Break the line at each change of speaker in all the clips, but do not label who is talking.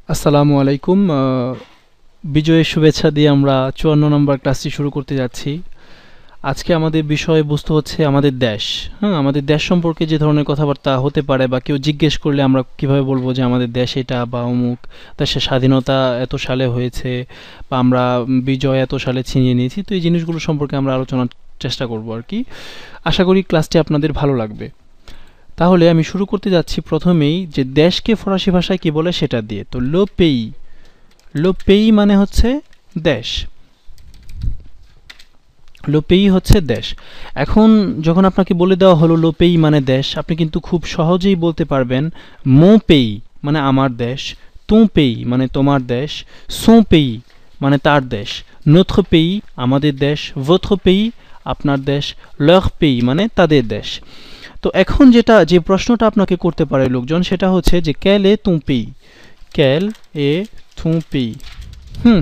আসসালামু আলাইকুম। বিজয়ের শুভেচ্ছা দিয়ে আমরা ৫৪ নম্বর ক্লাসটি শুরু করতে যাচ্ছি। আজকে আমাদের বিষয়বস্তু হচ্ছে আমাদের দেশ। হ্যাঁ, আমাদের দেশ সম্পর্কে যে ধরনের কথাবার্তা হতে পারে বা কেউ জিজ্ঞেস করলে আমরা কিভাবে বলবো যে আমাদের দেশ এটা বা অমুক দেশের স্বাধীনতা এত সালে হয়েছে বা আমরা বিজয় এত সালে ছিনিয়ে নিয়েছি। তো এই জিনিসগুলো সম্পর্কে আমরা আলোচনার চেষ্টা করব আর কি। আশা করি ক্লাসটি আপনাদের ভালো লাগবে। তাহলে আমি শুরু করতে যাচ্ছি প্রথমেই যে দেশকে ফরাসি ভাষায় কি বলে সেটা দিয়ে। তো লো পেই মানে হচ্ছে দেশ। লো পেই হচ্ছে দেশ। এখন যখন আপনাকে বলে দেওয়া হলো লো পেই মানে দেশ, আপনি কিন্তু খুব সহজেই বলতে পারবেন মো পেই মানে আমার দেশ, তোঁ পেই মানে তোমার দেশ, সোঁ পেই মানে তার দেশ, নত্র পেই আমাদের দেশ, ভোত্র পেই আপনার দেশ, লর পেই মানে তাদের দেশ। তো এখন যে প্রশ্নটা আপনাকে করতে পারে লোকজন সেটা হচ্ছে যে ক্যাল এ তুঁ পেই, ক্যাল এ তুঁ পেই। হুম,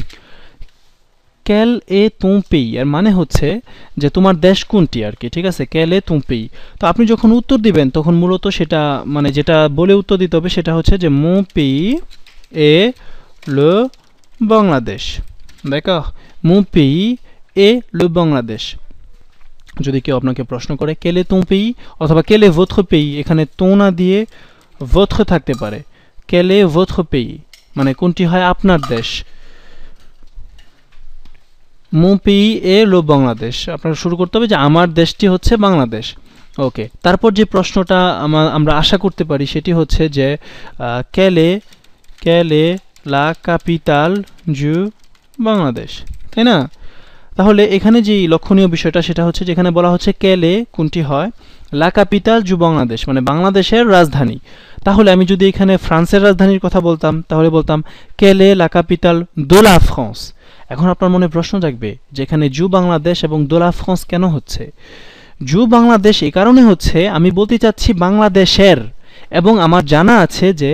ক্যাল এ তুঁ পেই এর মানে হচ্ছে যে তোমার দেশ কোনটি আর কি। ঠিক আছে, ক্যাল এ তুঁ পেই। তো আপনি যখন উত্তর দিবেন তখন মূলত সেটা মানে যেটা বলে উত্তর দিতে হবে সেটা হচ্ছে যে মো পেই এ লে বাংলাদেশ। দেখো, মো পেই এ লে বাংলাদেশ। যদি কেউ আপনাকে প্রশ্ন করে কেলে তুঁ পেই অথবা কেলে ভোত্র পেই, এখানে তো না দিয়ে ভোত্র থাকতে পারে। কেলে ভোত্র পেই মানে কোনটি হয় আপনার দেশ। মো পেই এ লো বাংলাদেশ, আপনার শুরু করতে হবে যে আমার দেশটি হচ্ছে বাংলাদেশ। ওকে, তারপর যে প্রশ্নটা আমরা আশা করতে পারি সেটি হচ্ছে যে কেলে কেলে লা ক্যাপিটাল জু বাংলাদেশ, তাই না? তাহলে এখানে যে লক্ষণীয় বিষয়টা সেটা হচ্ছে যেখানে বলা হচ্ছে কেলে কোনটি হয়, লা ক্যাপিটাল জু বাংলাদেশ মানে বাংলাদেশের রাজধানী। তাহলে আমি যদি এখানে ফ্রান্সের রাজধানীর কথা বলতাম তাহলে বলতাম কেলে লা ক্যাপিটাল দো লা ফ্রান্স। এখন আপনার মনে প্রশ্ন জাগবে যে এখানে জু বাংলাদেশ এবং দো লা ফ্রান্স কেন হচ্ছে। জু বাংলাদেশ এই কারণে হচ্ছে আমি বলতে চাচ্ছি বাংলাদেশের, এবং আমার জানা আছে যে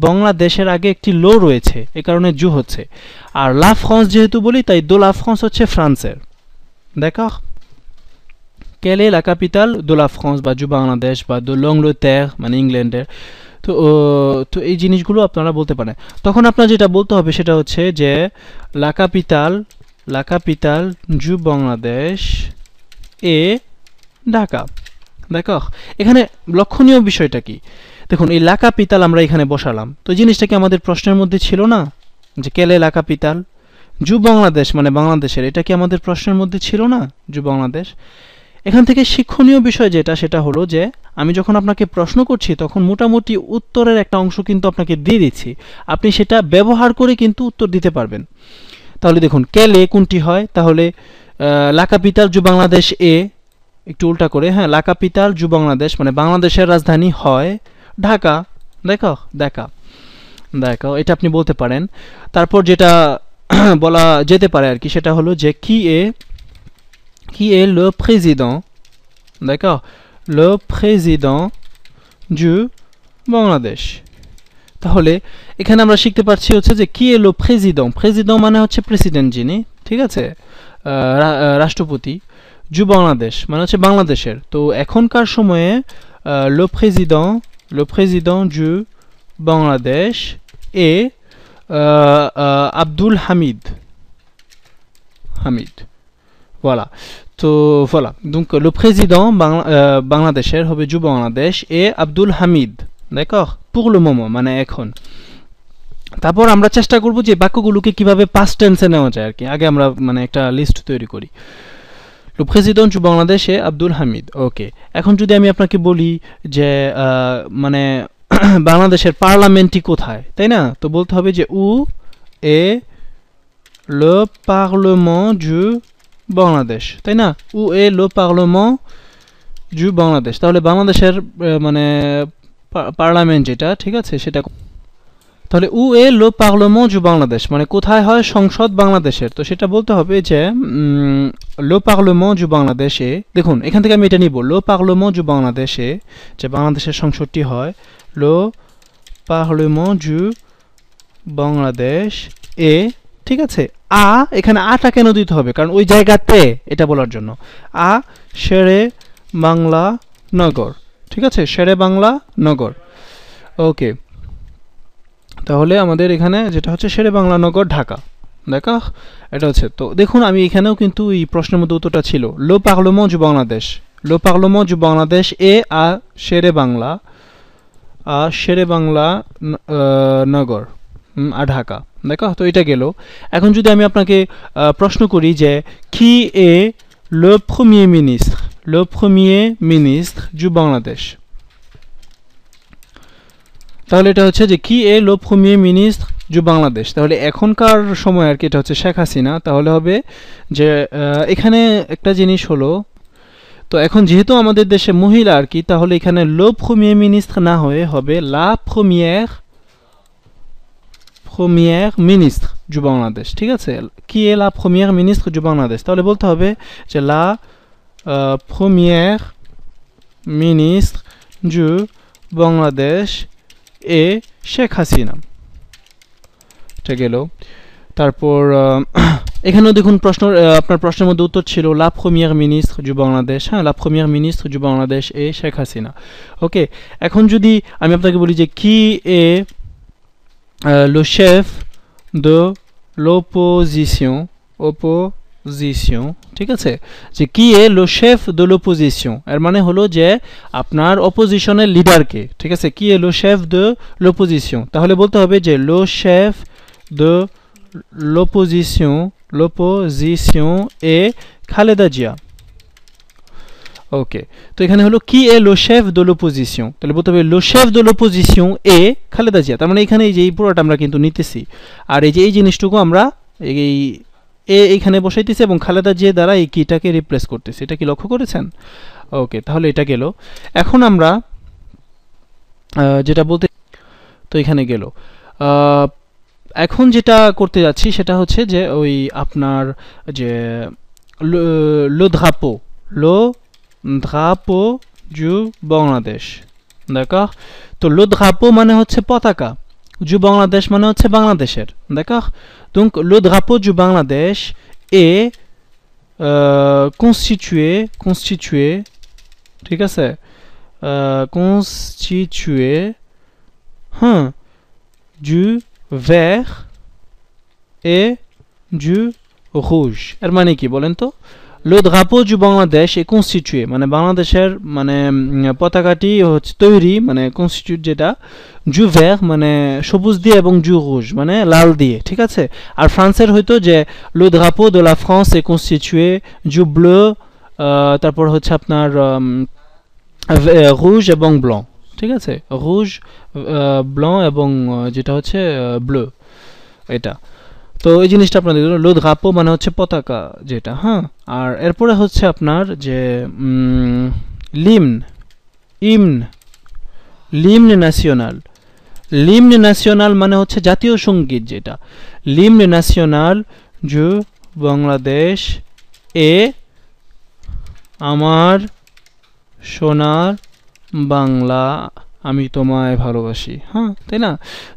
বাংলাদেশের আগে একটি লো রয়েছে, এ কারণে জু হচ্ছে। আর লা ফ্রান্স যেহেতু বলি তাই দো লা ফ্রান্স হচ্ছে ফ্রান্সের। দেখো, quelle est la capitale de la France বা জু বাংলাদেশ বা de l'Angleterre মানে ইংল্যান্ডের। তো তো এই জিনিসগুলো আপনারা বলতে পারেন। তখন আপনার যেটা বলতে হবে সেটা হচ্ছে যে লা ক্যাপিটাল জু বাংলাদেশ এ ঢাকা। দেখো, এখানে লক্ষণীয় বিষয়টা কি, দেখুন এই লা ক্যাপিটাল আমরা এখানে বসালাম, তো জিনিসটা কি আমাদের প্রশ্নের মধ্যে ছিল না যে কেলে লা ক্যাপিটাল জু বাংলাদেশ মানে বাংলাদেশের, এটা কি আমাদের প্রশ্নের মধ্যে ছিল না জু বাংলাদেশ? এখান থেকে শিক্ষণীয় বিষয় যেটা সেটা হলো যে আমি যখন আপনাকে প্রশ্ন করছি তখন মোটামুটি উত্তরের একটা অংশ কিন্তু আপনাকে দিয়ে দিচ্ছি, আপনি সেটা ব্যবহার করে কিন্তু উত্তর দিতে পারবেন। তাহলে দেখুন কেলে কোনটি হয়, তাহলে লা ক্যাপিটাল জু বাংলাদেশ এ, একটু উল্টা করে, হ্যাঁ, লা ক্যাপিটাল জু বাংলাদেশ মানে বাংলাদেশের রাজধানী হয় ঢাকা। দেখো দেখা দেখো এটা আপনি বলতে পারেন। তারপর যেটা বলা যেতে পারে আর কি সেটা হলো যে qui est le président, d'accord, le président du Bangladesh. তাহলে এখানে আমরা শিখতে পারছি হচ্ছে যে কি এলো প্রেসিডেন্ট, প্রেসিডেন্ট মানে হচ্ছে প্রেসিডেন্ট যিনি, ঠিক আছে, রাষ্ট্রপতি। জু বাংলাদেশ মানে হচ্ছে বাংলাদেশের। তো এখনকার সময়ে লো প্রেসিডেন্ট জু বাংলাদেশ এ আব্দুল হামিদ হামিদ voilà. তো voilà, donc le président বাংলাদেশের হবে জু বাংলাদেশ এ আব্দুল হামিদ। দেখো, pour le moment মানে এখন। তারপর আমরা চেষ্টা করব যে বাক্যগুলোকে কিভাবে পাস্ট টেন্সে নেওয়া যায় আর কি। আগে আমরা মানে একটা লিস্ট তৈরি করি। লো প্রেসিডেন্ট জু বাংলাদেশ এ আব্দুল হামিদ। ওকে, এখন যদি আমি আপনাকে বলি যে মানে বাংলাদেশের পার্লামেন্টটি কোথায়, তাই না? তো বলতে হবে যে উ এ লে পার্lement জু বাংলাদেশ, তাই না? উ এ লো পার্লামেন্ট জু বাংলাদেশ। তাহলে বাংলাদেশের মানে পার্লামেন্ট যেটা, ঠিক আছে, সেটা তাহলে উ এ লো পার্লামেন্ট জু বাংলাদেশ মানে কোথায় হয় সংসদ বাংলাদেশের। তো সেটা বলতে হবে যে লো পার্লামেন্ট জু বাংলাদেশে। দেখুন এখান থেকে আমি এটা নিব, লো পার্লামেন্ট জু বাংলাদেশে, যে বাংলাদেশের সংসদটি হয় লো পার্লামেন্ট জু বাংলাদেশ এ, ঠিক আছে। এখানে আটা কেন দিতে হবে, কারণ ওই জায়গাতে এটা বলার জন্য। শেরে বাংলা নগর, ঠিক আছে, শেরে বাংলা নগর। ওকে, তাহলে আমাদের এখানে যেটা হচ্ছে শেরে বাংলা নগর ঢাকা, দেখা এটা হচ্ছে। তো দেখুন আমি এখানেও কিন্তু এই প্রশ্নের মধ্যে উত্তরটা ছিল লো পার্lement du বাংলাদেশ, লো পার্lement du বাংলাদেশ এ আ শেরে বাংলা, শেরে বাংলা নগর আ ঢাকা, দেখো। তো এটা গেল। এখন যদি আমি আপনাকে প্রশ্ন করি যে কি এ লো প্রিমিয়ার মিনিস্ট্র, লো প্রিমিয়ার মিনিস্ট্র du বাংলাদেশ, তাহলে এটা হচ্ছে যে কি এ লো প্রিমিয়ার মিনিস্ট্র du বাংলাদেশ, তাহলে এখনকার সময় আর কি এটা হচ্ছে শেখ হাসিনা। তাহলে হবে যে এখানে একটা জিনিস হলো, তো এখন যেহেতু আমাদের দেশে মহিলা আর কি, তাহলে এখানে লো প্রিমিয়ার মিনিস্ট্র না হয়ে হবে লা প্রিমিয়ার মিনিস্ট্র du বাংলাদেশ, ঠিক আছে। কি এ লা প্রিমিয়ার মিনিস্ট্র du বাংলাদেশ, তাহলে বলতে হবে যে লা প্রিমিয়ার মিনিস্ট্র du বাংলাদেশ এ শেখ হাসিনা, এটা গেল। তারপর এখানেও দেখুন প্রশ্ন, আপনার প্রশ্নের মধ্যে উত্তর ছিল লা প্রিমিয়ার মিনিস্ট্র du বাংলাদেশ, হ্যাঁ লা প্রিমিয়ার মিনিস্ট্র du বাংলাদেশ এ শেখ হাসিনা। ওকে, এখন যদি আমি আপনাকে বলি যে কি এ le chef de l'opposition, opposition, ঠিক আছে, যে কি এ le chef de l'opposition, এর মানে হলো যে আপনার অপোজিশনের লিডারকে, ঠিক আছে। কি এ le chef de l'opposition, তাহলে বলতে হবে যে le chef de l'opposition এ খালেদা জিয়া। ওকে, তো এখানে হলো কি এ লো শেফ দো l'opposition, তাহলে বলতে হবে লো শেফ দো l'opposition এ খালেদা জিয়া। তার মানে এখানে এই যে এই পুরোটা আমরা কিন্তু নিতেছি, আর এই যে এই জিনিসটুকু আমরা এই এইখানে বসাইতেছি এবং খালেদা জিয়া দ্বারা এই কিটাকে রিপ্লেস করতেছি, এটা কি লক্ষ্য করেছেন? ওকে, তাহলে এটা গেল। এখন আমরা যেটা বলতে, তো এখানে গেল। এখন যেটা করতে যাচ্ছি সেটা হচ্ছে যে ওই আপনার যে লো ধাপো, লো drapeau du বাংলাদেশ, d'accord। তো লো drapeau মানে হচ্ছে পতাকা, du বাংলাদেশ মানে হচ্ছে বাংলাদেশের, d'accord। donc le drapeau du Bangladesh est constitué, ঠিক আছে, constitué হ্যাঁ du vert et du rouge, এর মানে কি বলেন তো? লো drapeau du Bangladesh est constitué মানে বাংলাদেশের মানে পতাকাটি হচ্ছে তৈরি, মানে কনস্টিটিউট যেটা, du vert মানে সবুজ দিয়ে এবং du rouge মানে লাল দিয়ে, ঠিক আছে। আর ফ্রান্সের হয়তো যে le drapeau de la France est constitué du bleu, তারপর হচ্ছে আপনার rouge এবং blanc, ঠিক আছে, rouge blanc এবং যেটা হচ্ছে bleu, এটা। তো এই জিনিসটা আপনাদের লো drapeau মানে হচ্ছে পতাকা যেটা, হ্যাঁ। আর এরপরে হচ্ছে আপনার যে লিমনে ন্যাশনাল, লিমনে ন্যাশনাল মানে হচ্ছে জাতীয় সঙ্গীত যেটা, লিমনে ন্যাশনাল du বাংলাদেশ এ আমার সোনার বাংলা আমি তোমায় ভালোবাসি, হ্যাঁ তাই না।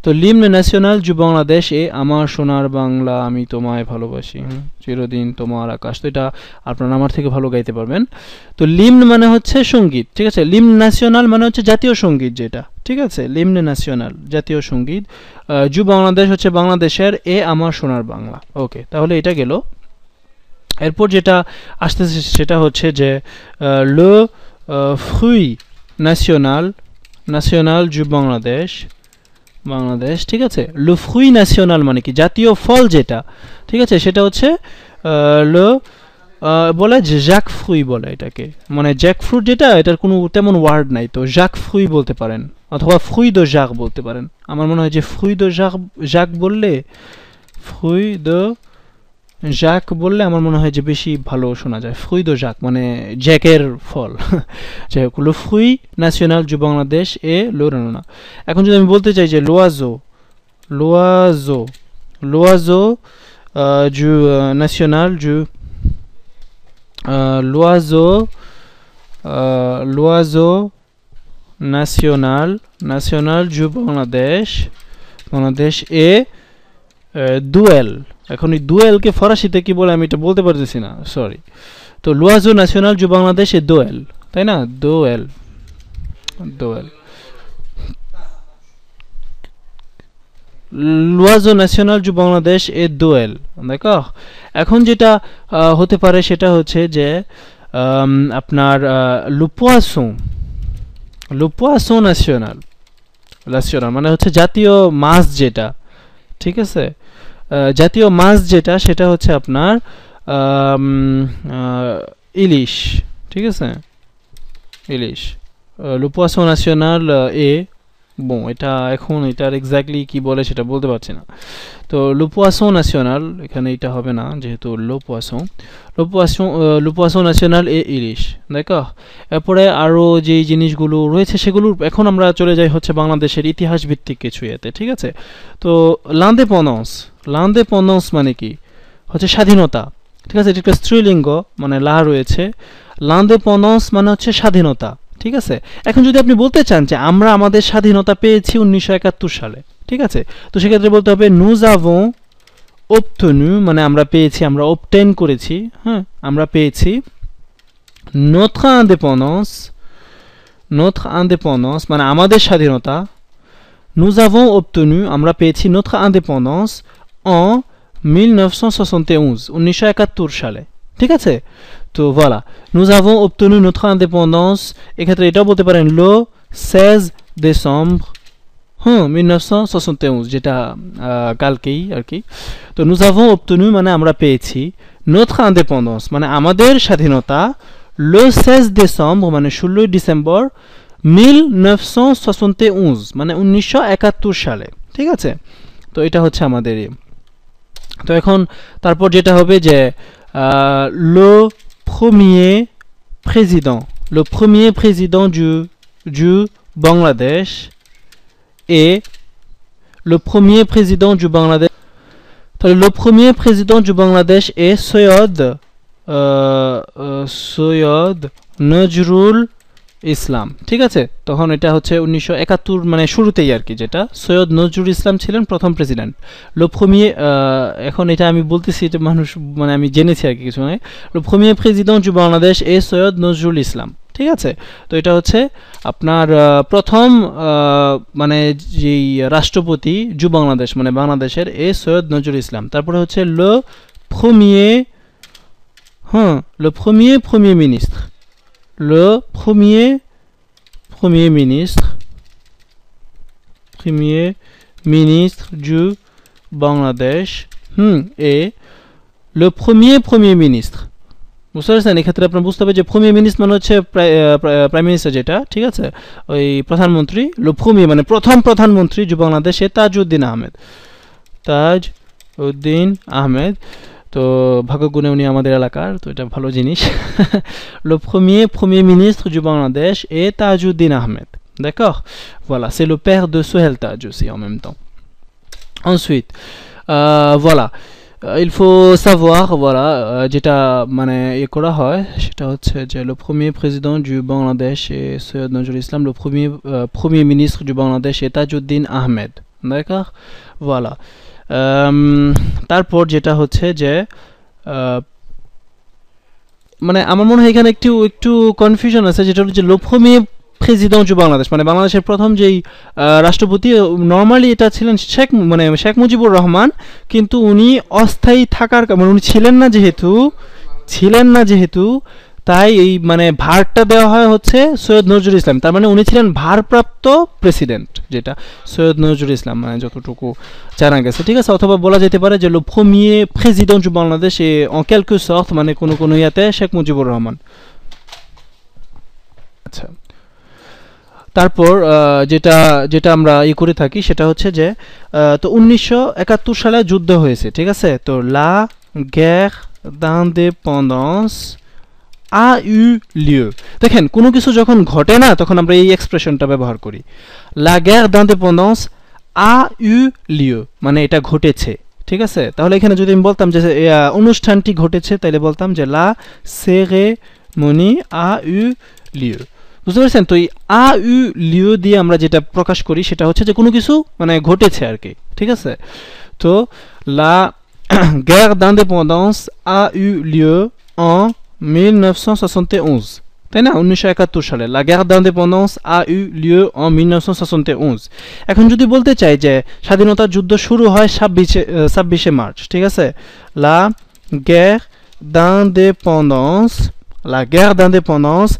তো লিমনে ন্যাশনাল du বাংলাদেশ এ আমার সোনার বাংলা আমি তোমায় ভালোবাসি, চিরদিন তোমার আকাশ। তো এটা আপনারা আমার থেকে ভালো গাইতে পারবেন। তো লিমন মানে হচ্ছে সঙ্গীত, ঠিক আছে। লিমন ন্যাশনাল মানে হচ্ছে জাতীয় সঙ্গীত যেটা, ঠিক আছে, লিমনে ন্যাশনাল জাতীয় সঙ্গীত, du বাংলাদেশ হচ্ছে বাংলাদেশের, এ আমার সোনার বাংলা। ওকে, তাহলে এটা গেল। এরপর যেটা আসতেছে সেটা হচ্ছে যে le fruit national du Bangladesh, ঠিক আছে। le fruit national মানে কি জাতীয় ফল যেটা, ঠিক আছে, সেটা হচ্ছে le বলে যে জ্যাক ফ্রুই বলে এটাকে, মানে জ্যাক ফ্রুট যেটা, এটার কোনো তেমন ওয়ার্ড নাই, তো জ্যাক ফ্রুই বলতে পারেন অথবা ফ্রুই দো জ্যাক বলতে পারেন। আমার মনে হয় যে ফ্রুই দো জ্যাক বললে, ফ্রুই দো জ্যাক বললে আমার মনে হয় যে বেশি ভালো শোনা যায়, ফ্রুই দো জ্যাক মানে জ্যাকের ফল। যাই হোক, লো ফ্রুই ন্যাশনাল du বাংলাদেশ এ লো রানা। এখন যদি আমি বলতে চাই যে লোয়াজো du national du l'oiseau national du Bangladesh এ দুয়েল। এখন এই দুয়েলকে ফরাসিতে কি বলে আমি এটা বলতে পারতেছি না, সরি। তো l'oiseau national du বাংলাদেশ এ দোয়েল, তাই না, দোয়েল। l'oiseau national du Bangladesh est Doel, d'accord। এখন যেটা হতে পারে সেটা হচ্ছে যে আপনার le poisson national মানে হচ্ছে জাতীয় মাছ যেটা, ঠিক আছে, জাতীয় মাছ যেটা সেটা হচ্ছে আপনার ইলিশ, ঠিক আছে, ইলিশ। le poisson national est bon, এটা এখন এটার এক্স্যাক্টলি কি বলে সেটা বলতে পারছি না। তো le poisson national এখানে এটা হবে না যেহেতু le poisson national est ইলিশ, দেখো। এরপরে আরো যে জিনিসগুলো রয়েছে সেগুলো এখন আমরা চলে যাই হচ্ছে বাংলাদেশের ইতিহাস ভিত্তিক কিছু এতে, ঠিক আছে। তো l'indépendance মানে কি হচ্ছে স্বাধীনতা, ঠিক আছে, এটা একটা স্ত্রীলিঙ্গ মানে লা রয়েছে। l'indépendance মানে হচ্ছে স্বাধীনতা, ঠিক আছে। এখন যদি আপনি বলতে চান যে আমরা আমাদের স্বাধীনতা পেয়েছি 1971 সালে, ঠিক আছে, তো সেক্ষেত্রে বলতে হবে nous avons obtenu, মানে আমরা পেয়েছি, আমরা obtain করেছি, হ্যাঁ, আমরা পেয়েছি notre indépendance মানে আমাদের স্বাধীনতা। nous avons obtenu, আমরা পেয়েছি notre indépendance en 1971 সালে, ঠিক আছে। তো voilà, nous avons obtenu notre indépendance, এক্ষেত্রে এটাও বলতে পারেন le 16 décembre 1971, যেটা কালকেই আর কি। তো nous avons obtenu মানে আমরা পেয়েছি, notre indépendance মানে আমাদের স্বাধীনতা, le 16 décembre মানে 16 ডিসেম্বর 1971 মানে 1971 সালে, ঠিক আছে। তো এটা হচ্ছে আমাদের। তো এখন তারপর যেটা হবে যে le premier président du Bangladesh et le premier président du Bangladesh, le premier président du Bangladesh est Soyod Nazrul Islam, ঠিক আছে। তখন এটা হচ্ছে 1971 মানে শুরুতেই আর কি, যেটা সৈয়দ নজরুল ইসলাম ছিলেন প্রথম প্রেসিডেন্ট। le premier, এখন এটা আমি বলতেছি এটা মানুষ মানে আমি জেনেছি আর কি কিছু নয়। le premier président du Bangladesh est Syed Nazrul Islam, ঠিক আছে। তো এটা হচ্ছে আপনার প্রথম মানে যেই রাষ্ট্রপতি জু বাংলাদেশ মানে বাংলাদেশের এ সৈয়দ নজরুল ইসলাম। তারপরে হচ্ছে le premier premier ministre, le premier ministre du Bangladesh et le premier ministre, বুঝতে পারছেন। এক্ষেত্রে আপনার বুঝতে হবে যে premier ministre মানে হচ্ছে প্রাইম মিনিস্টার যেটা, ঠিক আছে, ওই প্রধানমন্ত্রী। le premier মানে প্রথম প্রধানমন্ত্রী জু বাংলাদেশে তাজউদ্দিন আহমেদ। তো ভাগ্যগুণে উনি আমাদের এলাকার, তো এটা ভালো জিনিস। le premier ministre du Bangladesh est Tajuddin Ahmed, d'accord, voilà, c'est le père de Sohail Taj aussi en même temps. Ensuite voilà, il faut savoir, voilà, যেটা মানে করা হয় সেটা হচ্ছে যে le premier président du Bangladesh est Soyod Nojrul Islam, le premier ministre du Bangladesh est Tajuddin Ahmed, d'accord, voilà। তারপর যেটা হচ্ছে যে মানে আমার মনে হয় এখানে একটু কনফিউশন আছে, যেটা হচ্ছে le premier président du Bangladesh মানে বাংলাদেশের প্রথম যেই রাষ্ট্রপতি, নর্মালি এটা ছিলেন শেখ মুজিবুর রহমান, কিন্তু উনি অস্থায়ী থাকার মানে উনি ছিলেন না যেহেতু তাই এই মানে ভারটা দেওয়া হয় হচ্ছে সৈয়দ নজরুল ইসলাম। তার মানে উনি ছিলেন ভারপ্রাপ্ত প্রেসিডেন্ট, যেটা সৈয়দ নজরুল ইসলাম মানে যতটুকু জানা গেছে, ঠিক আছে। অথবা বলা যেতে পারে যে le premier président du Bangladesh en quelque sorte মানে কোন ইয়াতে শেখ মুজিবুর রহমান। আচ্ছা, তারপর যেটা আমরা করে থাকি সেটা হচ্ছে যে তো 1971 সালে যুদ্ধ হয়েছে, ঠিক আছে। তো la guerre d'indépendance a eu lieu, দেখেন কোনো কিছু যখন ঘটে না তখন আমরা এই এক্সপ্রেশনটা ব্যবহার করি, la guerre d'indépendance a eu lieu মানে এটা ঘটেছে, ঠিক আছে। তাহলে এখানে যদি আমি বলতাম যে অনুষ্ঠানটি ঘটেছে তাহলে বলতাম যে la cérémonie a eu lieu, বুঝতে পারছেন। তো এই a eu lieu দিয়ে আমরা যেটা প্রকাশ করি সেটা হচ্ছে যে কোনো কিছু মানে ঘটেছে আর কি, ঠিক আছে। তো la guerre d'indépendance a eu lieu en 1971, তাই না? 1971 সালে la guerre d'indépendance a eu lieu en 1971। এখন যদি বলতে চাই যে স্বাধীনতার যুদ্ধ শুরু হয় 26 মার্চ, ঠিক আছে? la guerre d'indépendance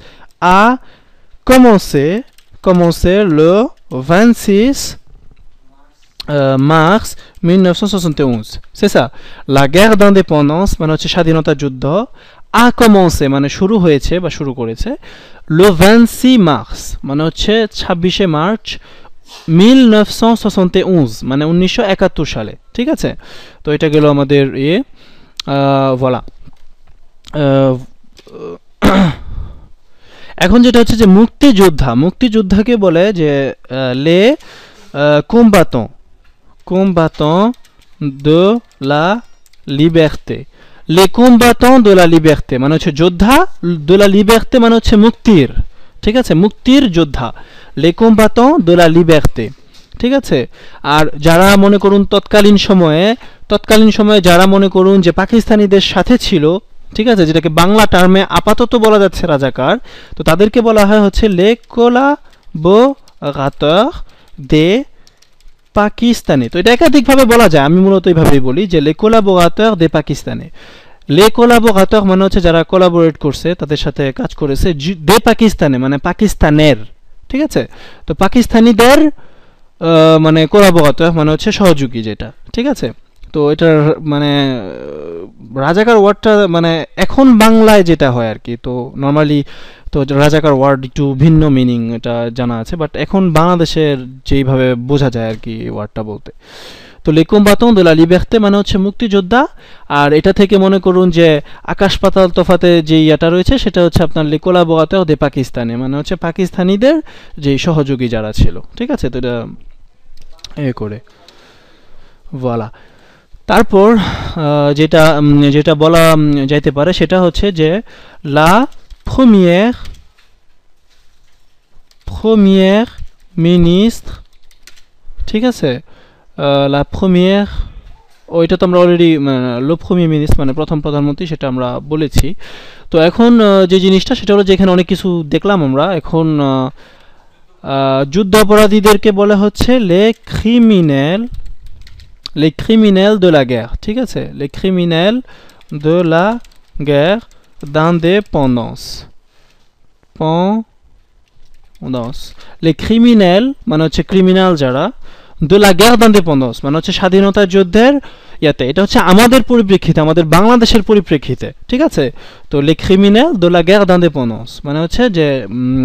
a commencé le 26 mars 1971, c'est ça। la guerre d'indépendance মানে হচ্ছে স্বাধীনতা যুদ্ধ, a commencé মানে শুরু হয়েছে বা শুরু করেছে, le 26 mars মানে হচ্ছে 26 মার্চ 1971 মানে 1971 সালে, ঠিক আছে? তো এটা গেল আমাদের voilà। এখন যেটা হচ্ছে যে মুক্তিযোদ্ধাকে বলে যে les combattants de la liberté। les combattants de la liberté মানে হচ্ছে যোদ্ধা, de la liberté মানে হচ্ছে মুক্তির, ঠিক আছে? মুক্তির যোদ্ধা, les combattants de la liberté, ঠিক আছে? আর যারা মনে করুন তৎকালীন সময়ে যারা মনে করুন যে পাকিস্তানিদের সাথে ছিল, ঠিক আছে, যেটাকে বাংলা টার্মে আপাতত বলা যাচ্ছে রাজাকার, তো তাদেরকে বলা হয় হচ্ছে les collaborateurs des পাকিস্তানি। তো এটা একাধিকভাবে বলা যায়, আমি মূলত এইভাবেই বলি যে les collaborateurs des Pakistani. les collaborateurs মানে হচ্ছে যারা কোলাবোরেট করছে, তাদের সাথে কাজ করেছে, des পাকিস্তানি মানে পাকিস্তানের, ঠিক আছে? তো পাকিস্তানিদের মানে কোলাবোরেটর মানে হচ্ছে সহযোগী, যেটা, ঠিক আছে? তো এটার মানে রাজাকার ওয়ার্ডটা মানে এখন বাংলায় যেটা হয় আর কি, তো নর্মালি তো রাজাকার ওয়ার্ড একটু ভিন্ন মিনিং এটা জানা আছে, বাট এখন বাংলাদেশের যেইভাবে বোঝা যায় আর কি ওয়ার্ডটা বলতে। তো les combattants de la liberté মানে হচ্ছে মুক্তিযোদ্ধা, আর এটা থেকে মনে করুন যে আকাশ পাতাল তফাতে যে ইয়াটা রয়েছে সেটা হচ্ছে আপনার les collaborateurs des পাকিস্তানি মানে হচ্ছে পাকিস্তানিদের যে সহযোগী যারা ছিল, ঠিক আছে? তো এটা করে voilà। তারপর যেটা বলা যাইতে পারে সেটা হচ্ছে যে la première ministre, ঠিক আছে? la première, ওইটা তো আমরা অলরেডি le premier ministre মানে প্রথম প্রধানমন্ত্রী, সেটা আমরা বলেছি। তো এখন যে জিনিসটা সেটা হলো যে এখানে অনেক কিছু দেখলাম আমরা। এখন যুদ্ধ অপরাধীদেরকে বলা হচ্ছে les criminels de la guerre, ঠিক আছে? les criminels de la guerre d'indépendance। les criminels মানে হচ্ছে ক্রিমিনাল যারা, de la guerre d'indépendance মানে হচ্ছে স্বাধীনতা যুদ্ধের ইয়াতে, এটা হচ্ছে আমাদের পরিপ্রেক্ষিতে, আমাদের বাংলাদেশের পরিপ্রেক্ষিতে, ঠিক আছে? তো les criminels de la guerre d'indépendance মানে হচ্ছে যে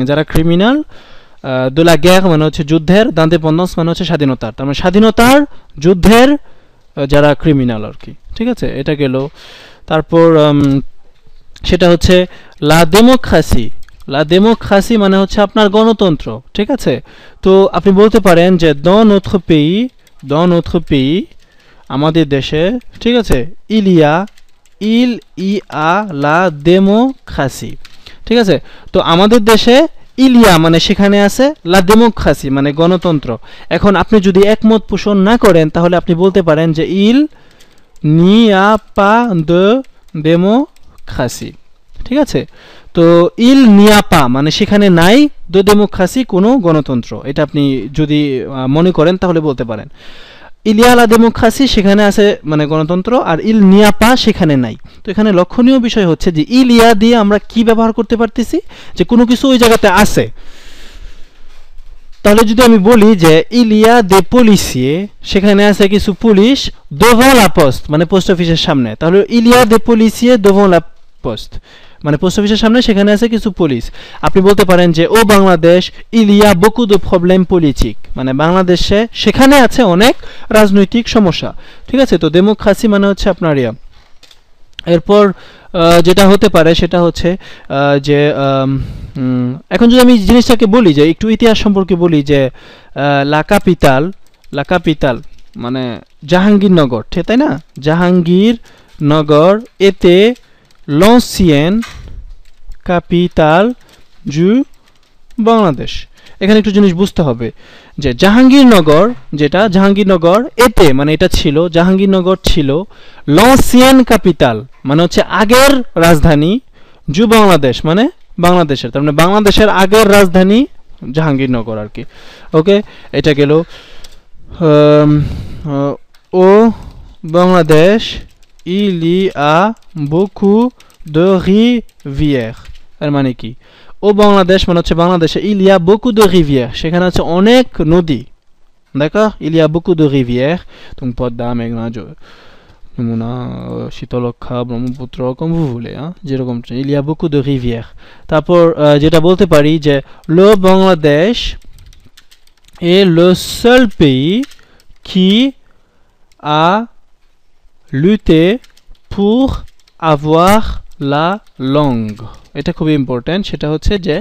যারা ক্রিমিনাল, de la guerre মানে হচ্ছে যুদ্ধের, d'indépendance মানে হচ্ছে স্বাধীনতার, তার মানে স্বাধীনতার যুদ্ধের যারা ক্রিমিনাল আর কি, ঠিক আছে? এটা গেল। তারপর সেটা হচ্ছে la démocratie মানে হচ্ছে আপনার গণতন্ত্র, ঠিক আছে? তো আপনি বলতে পারেন যে dans notre pays আমাদের দেশে, ঠিক আছে, il y a la démocratie, ঠিক আছে? তো আমাদের দেশে ইলিয়া মানে সেখানে আছে, লা ডেমোক্রাসি মানে গণতন্ত্র। এখন আপনি যদি একমত পোষণ না করেন তাহলে আপনি বলতে পারেন যে ইল নিয়া পা de ডেমোক্রাসি, ঠিক আছে? তো ইল নিয়া পা মানে সেখানে নাই de ডেমোক্রাসি কোনো গণতন্ত্র, এটা আপনি যদি মনে করেন তাহলে বলতে পারেন। ইলিয়া লা ডেমোক্রাসি সেখানে আছে মানে গণতন্ত্র, আর ইল নিয়া পা সেখানে নাই। তো এখানে লক্ষণীয় বিষয় হচ্ছে যে ইলিয়া দিয়ে আমরা কি ব্যবহার করতে পারতেছি, যে কোনো কিছু ওই জায়গাতে আছে। তাহলে যদি আমি বলি যে ইলিয়া দে policiers, সেখানে আছে কিছু পুলিশ, devant la poste মানে পোস্ট অফিসের সামনে, তাহলে ইলিয়া দে policiers devant la poste মানে পোস্ট অফিসের সামনে সেখানে আছে কিছু পুলিশ। আপনি বলতে পারেন যে ও বাংলাদেশ ইলিয়া beaucoup de problèmes politiques মানে বাংলাদেশে সেখানে আছে অনেক রাজনৈতিক সমস্যা, ঠিক আছে? তো ডেমোক্রাসি মানে হচ্ছে আপনার ইয়া। এরপর যেটা হতে পারে সেটা হচ্ছে যে এখন যদি আমি জিনিসটাকে বলি যে একটু ইতিহাস সম্পর্কে বলি যে লা ক্যাপিটাল মানে জাহাঙ্গীরনগর, ঠিক তাই না? জাহাঙ্গীরনগর এতে l'ancienne capitale du বাংলাদেশ। এখানে একটু জিনিস বুঝতে হবে যে জাহাঙ্গীরনগর, যেটা জাহাঙ্গীরনগর এতে মানে এটা ছিল, জাহাঙ্গীরনগর ছিল l'ancienne capitale মানে হচ্ছে আগের রাজধানী, জু বাংলাদেশ মানে বাংলাদেশের, তার মানে বাংলাদেশের আগের রাজধানী জাহাঙ্গীরনগর আর কি। ওকে, এটা গেল। ও Bangladesh il y a beaucoup de rivières, এর মানে কি? ও বাংলাদেশ মানে হচ্ছে বাংলাদেশে il y a beaucoup de rivières, সেখানে আছে অনেক নদী। D'accord, il y a beaucoup de rivières, donc Padma, মেঘনা, Jamuna, Shitalakshya, Brahmaputra, comme vous voulez, hein, যেরকম il y a beaucoup de rivières। তারপর যেটা বলতে পারি যে le Bangladesh est le seul pays qui a lutté pour avoir la langue। এটা খুবই important, সেটা হচ্ছে যে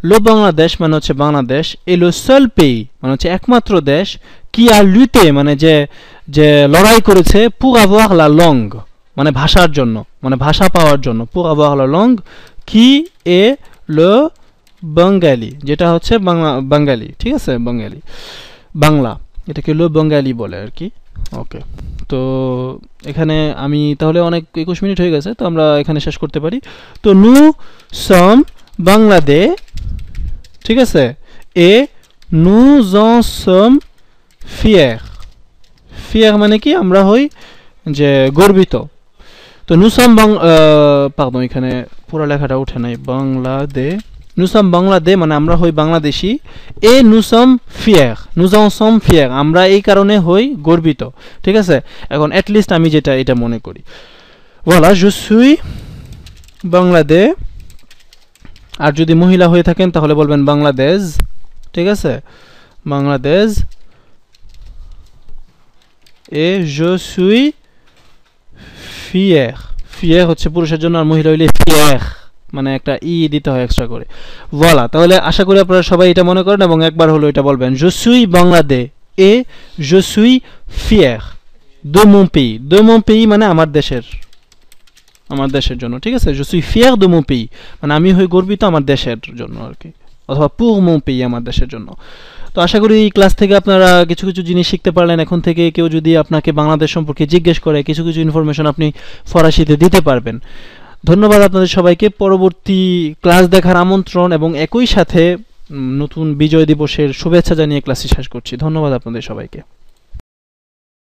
লো বাংলাদেশ মানে হচ্ছে বাংলাদেশ, এ লো সেল পেই মানে হচ্ছে একমাত্র দেশ, কি আর লুতে মানে যে লড়াই করেছে, পুর avoir la langue মানে ভাষার জন্য, মানে ভাষা পাওয়ার জন্য, পুর avoir la langue কি এ লো বাঙালি, যেটা হচ্ছে বাঙালি, ঠিক আছে, বাঙালি বাংলা, এটাকে লো বাঙালি বলে আর কি। ওকে, তো এখানে আমি তাহলে অনেক 21 মিনিট হয়ে গেছে, তো আমরা এখানে শেষ করতে পারি। তো নু সম বাংলাদেশ, ঠিক আছে, এ নু en sommes fiers। ফিয়ার মানে কি? আমরা হই যে গর্বিত। তো নু সম পারদন, এখানে পুরো লেখাটা উঠে নাই, বাংলাদেশ, nous sommes বাংলাদেশ মানে আমরা হই বাংলাদেশী, এ nous sommes fiers, nous en sommes fiers, আমরা এই কারণে হই গর্বিত, ঠিক আছে। এখন at least আমি যেটা এটা মনে করি, voilà je suis বাংলাদেশ। আর যদি মহিলা হয়ে থাকেন তাহলে বলবেন বাংলাদেশ, ঠিক আছে, Bangladesh. et je suis fier, fier হচ্ছে পুরুষের জন্য, আর মহিলা হইলে fier মানে একটা ই দিতে হয় এক্সট্রা করে। voilà, তাহলে আশা করি আপনারা সবাই এটা মনে করেন এবং একবার হলো এটা বলবেন, je suis Bangladesh et je suis fier de mon pays, de mon pays মানে আমার দেশের জন্য, ঠিক আছে। je suis fier de mon pays মানে আমি হই গর্বিত আমার দেশের জন্য আর কি, অথবা pour mon pays আমার দেশের জন্য। তো আশা করি এই ক্লাস থেকে আপনারা কিছু কিছু জিনিস শিখতে পারলেন। এখন থেকে কেউ যদি আপনাকে বাংলাদেশ সম্পর্কে জিজ্ঞেস করে কিছু কিছু ইনফরমেশন আপনি ফরাসিতে দিতে পারবেন। ধন্যবাদ আপনাদের সবাইকে। পরবর্তী ক্লাস দেখার আমন্ত্রণ এবং একই সাথে নতুন বিজয় দিবসের শুভেচ্ছা জানিয়ে ক্লাসটি শেষ করছি। ধন্যবাদ আপনাদের সবাইকে।